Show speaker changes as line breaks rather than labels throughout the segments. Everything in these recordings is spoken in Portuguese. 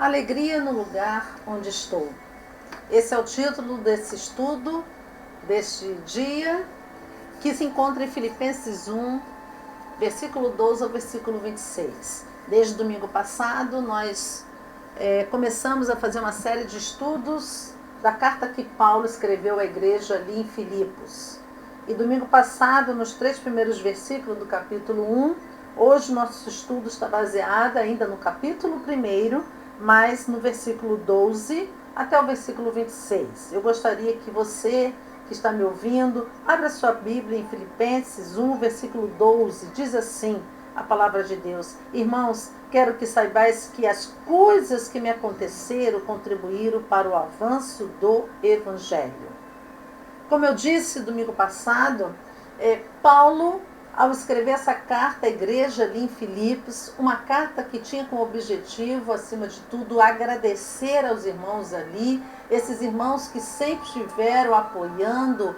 Alegria no lugar onde estou. Esse é o título desse estudo, deste dia, que se encontra em Filipenses 1, versículo 12 ao versículo 26. Desde o domingo passado, nós começamos a fazer uma série de estudos da carta que Paulo escreveu à igreja ali em Filipos. E domingo passado, nos 3 primeiros versículos do capítulo 1, hoje nosso estudo está baseado ainda no capítulo 1, mas no versículo 12 até o versículo 26. Eu gostaria que você, que está me ouvindo, abra sua Bíblia em Filipenses 1, versículo 12. Diz assim a palavra de Deus: Irmãos, quero que saibais que as coisas que me aconteceram contribuíram para o avanço do Evangelho. Como eu disse domingo passado, Paulo, ao escrever essa carta à igreja ali em Filipos, uma carta que tinha como objetivo, acima de tudo, agradecer aos irmãos ali, esses irmãos que sempre estiveram apoiando,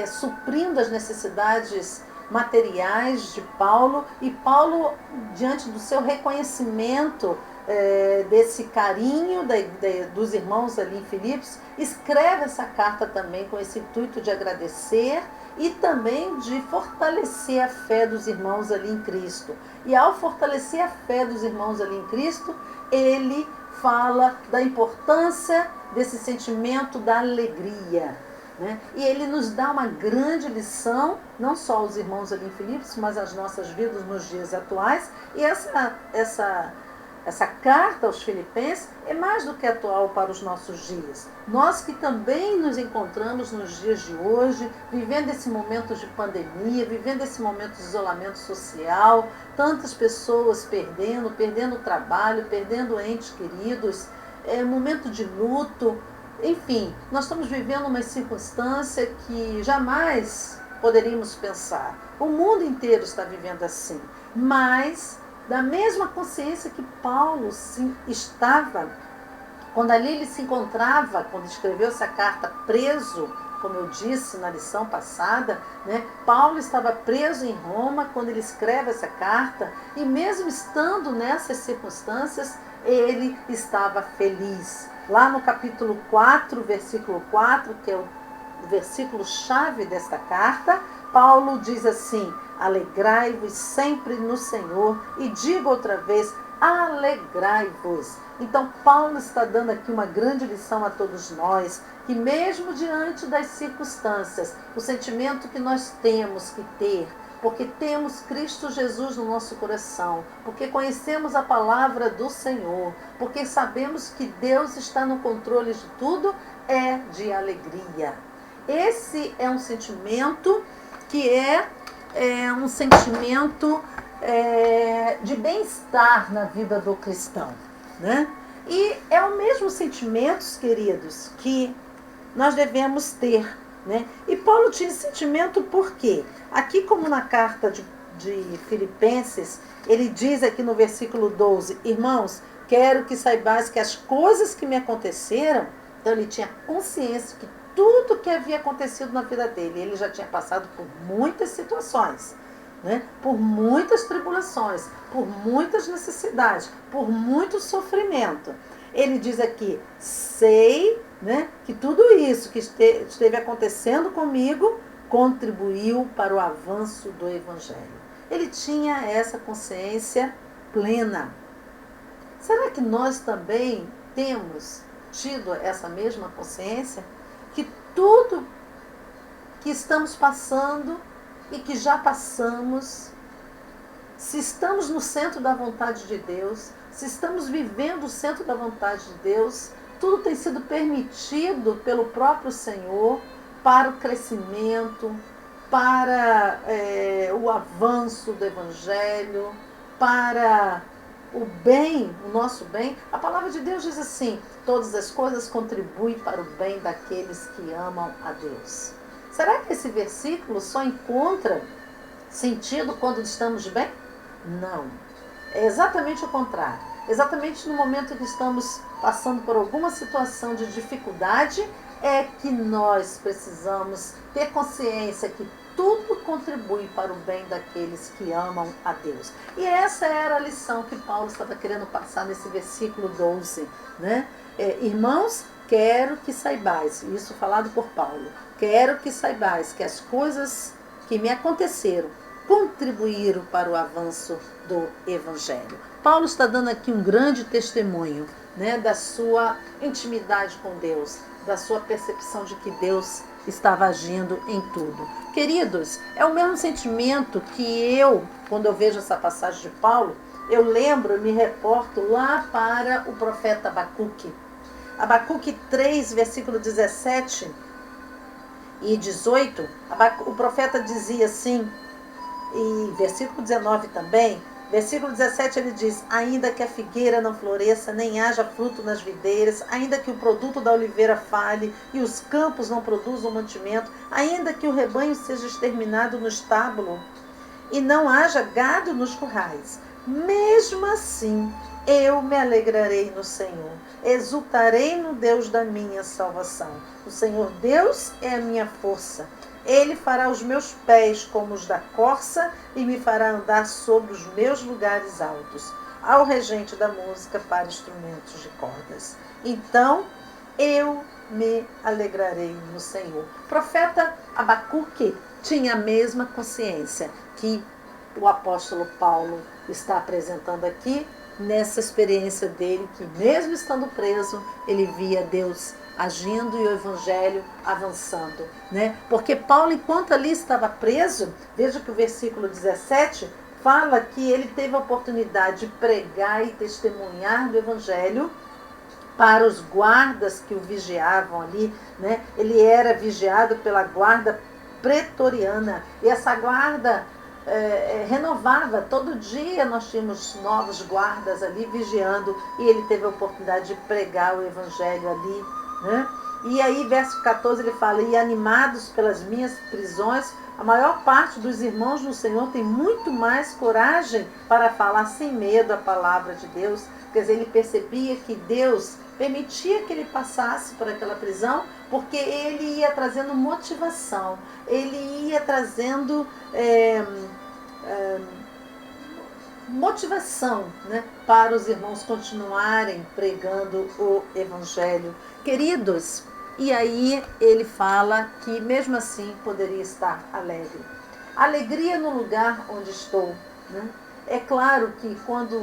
suprindo as necessidades materiais de Paulo, e Paulo, diante do seu reconhecimento desse carinho dos irmãos ali em Filipos, escreve essa carta também com esse intuito de agradecer e também de fortalecer a fé dos irmãos ali em Cristo. E ao fortalecer a fé dos irmãos ali em Cristo, ele fala da importância desse sentimento da alegria, né? E ele nos dá uma grande lição, não só aos irmãos ali em Filipos, mas às nossas vidas nos dias atuais. E essa carta aos Filipenses é mais do que atual para os nossos dias. Nós que também nos encontramos nos dias de hoje, vivendo esse momento de pandemia, vivendo esse momento de isolamento social, tantas pessoas perdendo o trabalho, perdendo entes queridos, momento de luto, enfim, nós estamos vivendo uma circunstância que jamais poderíamos pensar. O mundo inteiro está vivendo assim, mas da mesma consciência que Paulo estava, quando ali ele se encontrava, quando escreveu essa carta preso, como eu disse na lição passada, né? Paulo estava preso em Roma quando ele escreve essa carta, e mesmo estando nessas circunstâncias, ele estava feliz. Lá no capítulo 4, versículo 4, que é o versículo chave desta carta, Paulo diz assim: alegrai-vos sempre no Senhor, e digo outra vez, alegrai-vos. Então Paulo está dando aqui uma grande lição a todos nós, que mesmo diante das circunstâncias, o sentimento que nós temos que ter, porque temos Cristo Jesus no nosso coração, porque conhecemos a palavra do Senhor, porque sabemos que Deus está no controle de tudo, é de alegria. Esse é um sentimento que é um sentimento de bem-estar na vida do cristão, né? E é o mesmo sentimento, queridos, que nós devemos ter, né? E Paulo tinha esse sentimento por quê? Aqui, como na carta de Filipenses, ele diz aqui no versículo 12, irmãos, quero que saibais que as coisas que me aconteceram, então ele tinha consciência que tudo que havia acontecido na vida dele, ele já tinha passado por muitas situações, né? Por muitas tribulações, por muitas necessidades, por muito sofrimento. Ele diz aqui, sei, né, que tudo isso que esteve acontecendo comigo contribuiu para o avanço do Evangelho. Ele tinha essa consciência plena. Será que nós também temos tido essa mesma consciência? Que tudo que estamos passando e que já passamos, se estamos no centro da vontade de Deus, se estamos vivendo o centro da vontade de Deus, tudo tem sido permitido pelo próprio Senhor para o crescimento, para o avanço do Evangelho, para o bem, o nosso bem. A palavra de Deus diz assim, todas as coisas contribuem para o bem daqueles que amam a Deus. Será que esse versículo só encontra sentido quando estamos bem? Não. É exatamente o contrário. Exatamente no momento que estamos passando por alguma situação de dificuldade, é que nós precisamos ter consciência que tudo contribui para o bem daqueles que amam a Deus. E essa era a lição que Paulo estava querendo passar nesse versículo 12, né? Irmãos, quero que saibais, isso falado por Paulo, quero que saibais que as coisas que me aconteceram contribuíram para o avanço do Evangelho. Paulo está dando aqui um grande testemunho, né, da sua intimidade com Deus, da sua percepção de que Deus estava agindo em tudo. Queridos, é o mesmo sentimento que eu, quando eu vejo essa passagem de Paulo, eu lembro, me reporto lá para o profeta Abacuque. Abacuque 3, versículo 17 e 18, o profeta dizia assim, e versículo 19 também, versículo 17 ele diz: ainda que a figueira não floresça, nem haja fruto nas videiras, ainda que o produto da oliveira falhe e os campos não produzam mantimento, ainda que o rebanho seja exterminado no estábulo e não haja gado nos currais, mesmo assim eu me alegrarei no Senhor, exultarei no Deus da minha salvação. O Senhor Deus é a minha força. Ele fará os meus pés como os da corça e me fará andar sobre os meus lugares altos. Ao regente da música para instrumentos de cordas. Então eu me alegrarei no Senhor. O profeta Abacuque tinha a mesma consciência que o apóstolo Paulo está apresentando aqui, nessa experiência dele, que mesmo estando preso, ele via Deus agindo e o evangelho avançando, né? Porque Paulo, enquanto ali estava preso, veja que o versículo 17 fala que ele teve a oportunidade de pregar e testemunhar do evangelho para os guardas que o vigiavam ali, né? Ele era vigiado pela guarda pretoriana, e essa guarda renovava, todo dia nós tínhamos novos guardas ali vigiando, e ele teve a oportunidade de pregar o evangelho ali, né? E aí verso 14 ele fala: e animados pelas minhas prisões, a maior parte dos irmãos no Senhor tem muito mais coragem para falar sem medo a palavra de Deus. Quer dizer, ele percebia que Deus permitia que ele passasse por aquela prisão, porque ele ia trazendo motivação, ele ia trazendo motivação, né, para os irmãos continuarem pregando o evangelho. Queridos, e aí ele fala que mesmo assim poderia estar alegre. Alegria no lugar onde estou, né? É claro que quando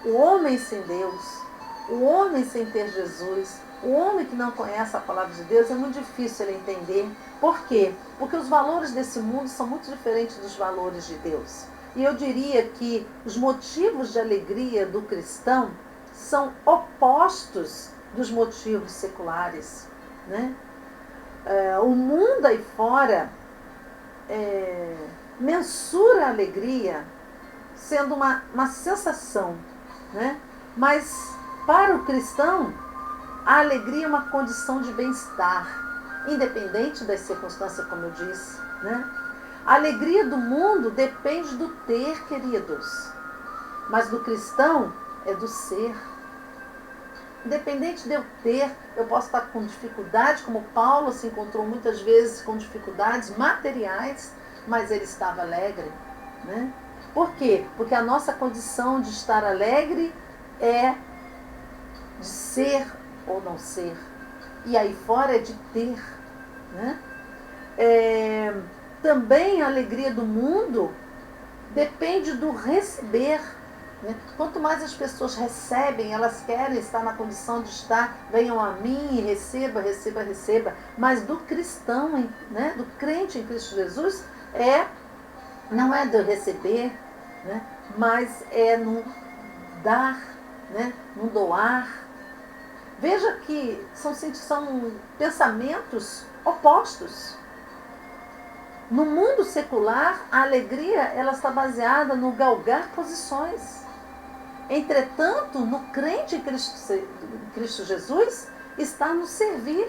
o homem sem Deus, o homem sem ter Jesus, o homem que não conhece a palavra de Deus, é muito difícil ele entender. Por quê? Porque os valores desse mundo são muito diferentes dos valores de Deus. E eu diria que os motivos de alegria do cristão são opostos dos motivos seculares, né? O mundo aí fora mensura a alegria sendo uma sensação, né? Mas para o cristão, a alegria é uma condição de bem-estar, independente das circunstâncias, como eu disse, né? A alegria do mundo depende do ter, queridos, mas do cristão é do ser. Independente de eu ter, eu posso estar com dificuldade, como Paulo se encontrou muitas vezes com dificuldades materiais, mas ele estava alegre, né? Por quê? Porque a nossa condição de estar alegre é de ser ou não ser. E aí fora é de ter, né? Também a alegria do mundo depende do receber, né? Quanto mais as pessoas recebem, elas querem estar na condição de estar, venham a mim, receba, receba, receba. Mas do cristão, né? Do crente em Cristo Jesus, não é do receber, né? Mas é no dar, né? No doar. Veja que são pensamentos opostos. No mundo secular, a alegria ela está baseada no galgar posições. Entretanto, no crente em Cristo Jesus, está no servir.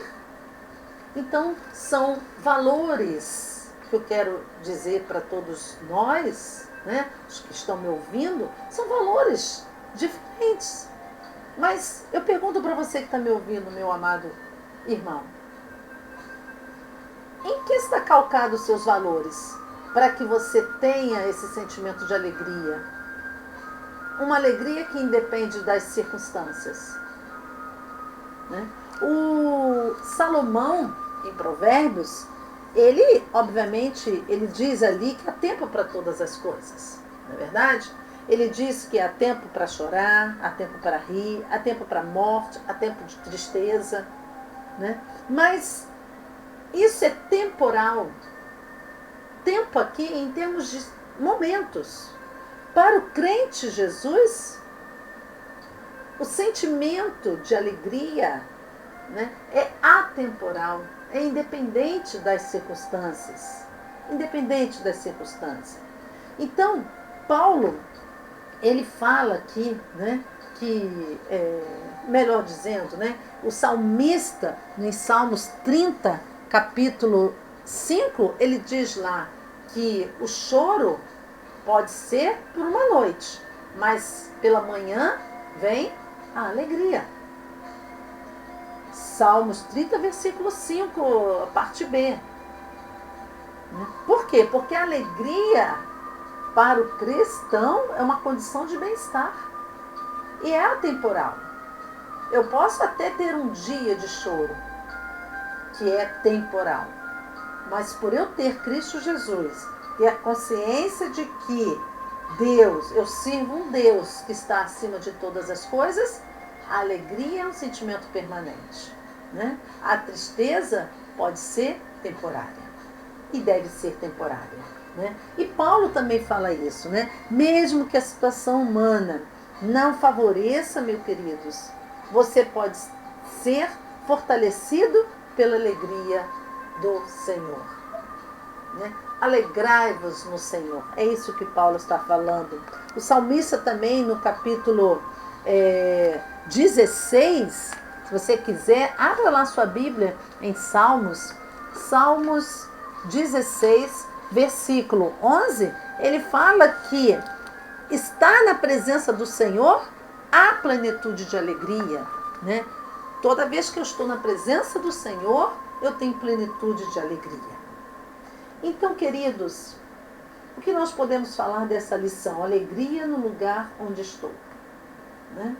Então, são valores que eu quero dizer para todos nós, né, os que estão me ouvindo, são valores diferentes. Mas eu pergunto para você que está me ouvindo, meu amado irmão, Em que está calcado os seus valores? Para que você tenha esse sentimento de alegria. Uma alegria que independe das circunstâncias. Né? O Salomão, em Provérbios, ele, obviamente, ele diz ali que há tempo para todas as coisas. Não é verdade? Ele diz que há tempo para chorar, há tempo para rir, há tempo para morte, há tempo de tristeza. Né? Mas isso é temporal. Tempo aqui em termos de momentos. Para o crente Jesus, o sentimento de alegria, né, é atemporal, é independente das circunstâncias. Independente das circunstâncias. Então, Paulo, ele fala aqui, né, que, melhor dizendo, né, o salmista, em Salmos 30, capítulo 5, ele diz lá que o choro pode ser por uma noite, mas pela manhã vem a alegria. Salmos 30, versículo 5, parte B. Por quê? Porque a alegria para o cristão é uma condição de bem-estar. E é atemporal. Eu posso até ter um dia de choro, que é temporal. Mas por eu ter Cristo Jesus, ter a consciência de que Deus, eu sirvo um Deus que está acima de todas as coisas, a alegria é um sentimento permanente. Né? A tristeza pode ser temporária. E deve ser temporária. Né? E Paulo também fala isso. Né? Mesmo que a situação humana não favoreça, meus queridos, você pode ser fortalecido pela alegria do Senhor. Né? Alegrai-vos no Senhor. É isso que Paulo está falando. O salmista também, no capítulo 16, se você quiser, abra lá sua Bíblia em Salmos 16, versículo 11, ele fala que estar na presença do Senhor há plenitude de alegria. Né? Toda vez que eu estou na presença do Senhor, eu tenho plenitude de alegria. Então, queridos, o que nós podemos falar dessa lição? Alegria no lugar onde estou. Né?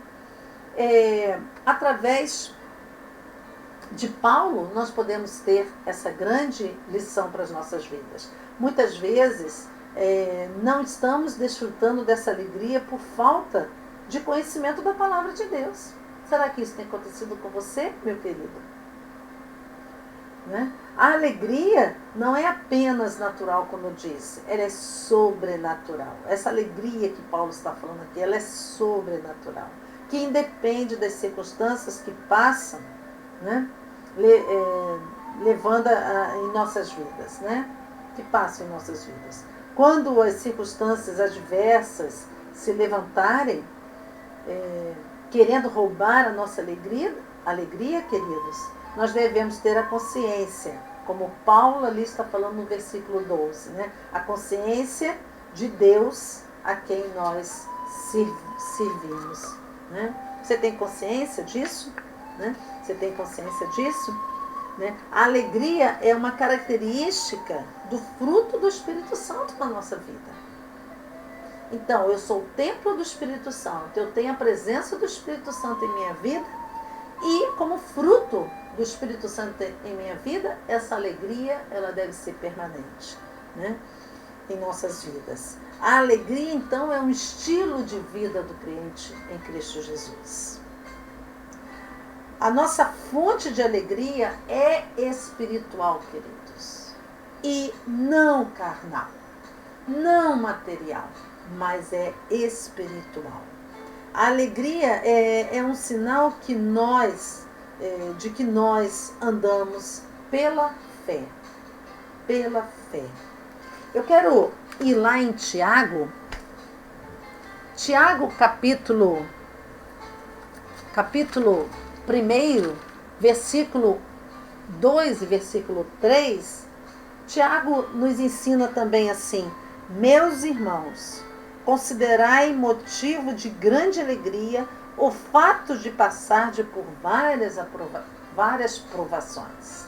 Através de Paulo, nós podemos ter essa grande lição para as nossas vidas. Muitas vezes, não estamos desfrutando dessa alegria por falta de conhecimento da palavra de Deus. Será que isso tem acontecido com você, meu querido? Né? A alegria não é apenas natural, como eu disse, ela é sobrenatural. Essa alegria que Paulo está falando aqui, ela é sobrenatural, que independe das circunstâncias que passam, né? Levando em nossas vidas, né? Que passam em nossas vidas. Quando as circunstâncias adversas se levantarem, querendo roubar a nossa alegria, queridos, nós devemos ter a consciência, como Paulo ali está falando no versículo 12, né? A consciência de Deus a quem nós servimos. Né? Você tem consciência disso? Né? Você tem consciência disso? Né? A alegria é uma característica do fruto do Espírito Santo na nossa vida. Então, eu sou o templo do Espírito Santo, eu tenho a presença do Espírito Santo em minha vida e, como fruto do Espírito Santo em minha vida, essa alegria ela deve ser permanente, né? Em nossas vidas. A alegria, então, é um estilo de vida do crente em Cristo Jesus. A nossa fonte de alegria é espiritual, queridos, e não carnal, não material, mas é espiritual. A alegria é um sinal que de que nós andamos pela fé. Pela fé. Eu quero ir lá em Tiago, capítulo 1, versículo 2 e versículo 3, Tiago nos ensina também assim: meus irmãos, considerai motivo de grande alegria o fato de passar por várias provações.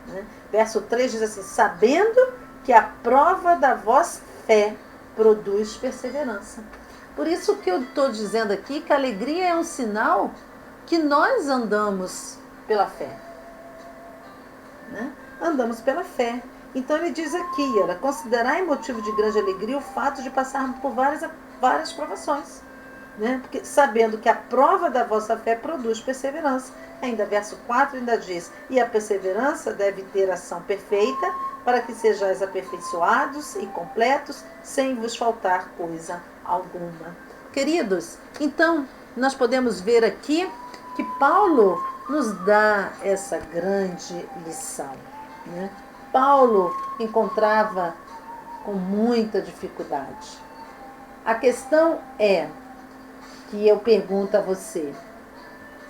Né? Verso 3 diz assim: sabendo que a prova da vossa fé produz perseverança. Por isso que eu estou dizendo aqui que a alegria é um sinal que nós andamos pela fé. Né? Andamos pela fé. Então ele diz aqui, era considerai motivo de grande alegria o fato de passarmos por várias provações. Né? Porque, sabendo que a prova da vossa fé produz perseverança. Ainda verso 4 ainda diz: e a perseverança deve ter ação perfeita, para que sejais aperfeiçoados e completos, sem vos faltar coisa alguma. Queridos, então nós podemos ver aqui que Paulo nos dá essa grande lição. Né? Paulo encontrava com muita dificuldade. A questão é que eu pergunto a você: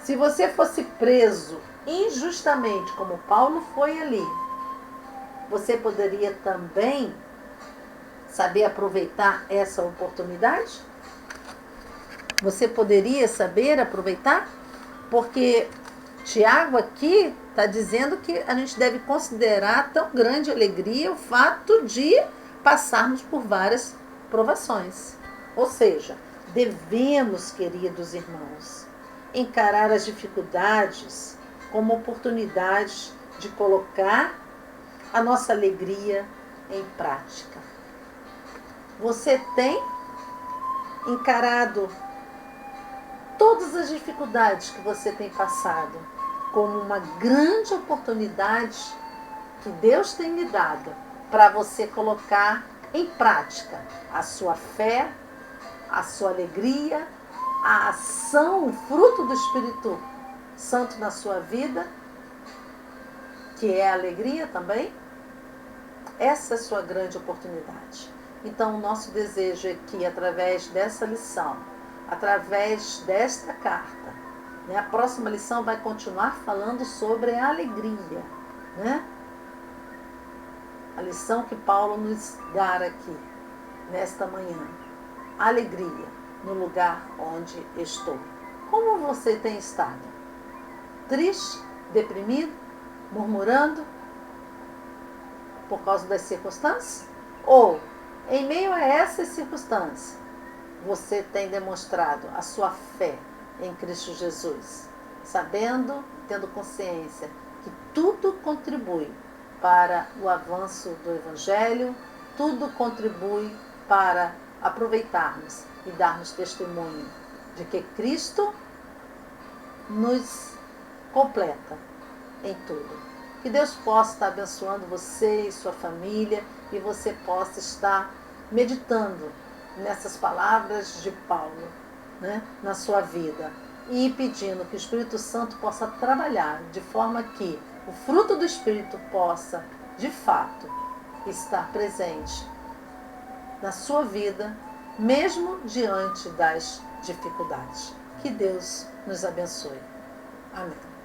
se você fosse preso injustamente, como Paulo foi ali, você poderia também saber aproveitar essa oportunidade? Você poderia saber aproveitar? Porque Tiago aqui está dizendo que a gente deve considerar tão grande alegria o fato de passarmos por várias provações. Ou seja, devemos, queridos irmãos, encarar as dificuldades como oportunidades de colocar a nossa alegria em prática. Você tem encarado todas as dificuldades que você tem passado como uma grande oportunidade que Deus tem lhe dado para você colocar em prática a sua fé, a sua alegria, a ação, o fruto do Espírito Santo na sua vida, que é a alegria também? Essa é a sua grande oportunidade. Então, o nosso desejo é que, através dessa lição, através desta carta, né, a próxima lição vai continuar falando sobre a alegria. Né? A lição que Paulo nos dá aqui, nesta manhã. Alegria no lugar onde estou. Como você tem estado? Triste? Deprimido? Murmurando? Por causa das circunstâncias? Ou, em meio a essas circunstâncias, você tem demonstrado a sua fé em Cristo Jesus, sabendo, tendo consciência que tudo contribui para o avanço do Evangelho, tudo contribui para aproveitarmos e darmos testemunho de que Cristo nos completa em tudo. Que Deus possa estar abençoando você e sua família, e você possa estar meditando nessas palavras de Paulo, né, na sua vida, e pedindo que o Espírito Santo possa trabalhar de forma que o fruto do Espírito possa, de fato, estar presente na sua vida, mesmo diante das dificuldades. Que Deus nos abençoe. Amém.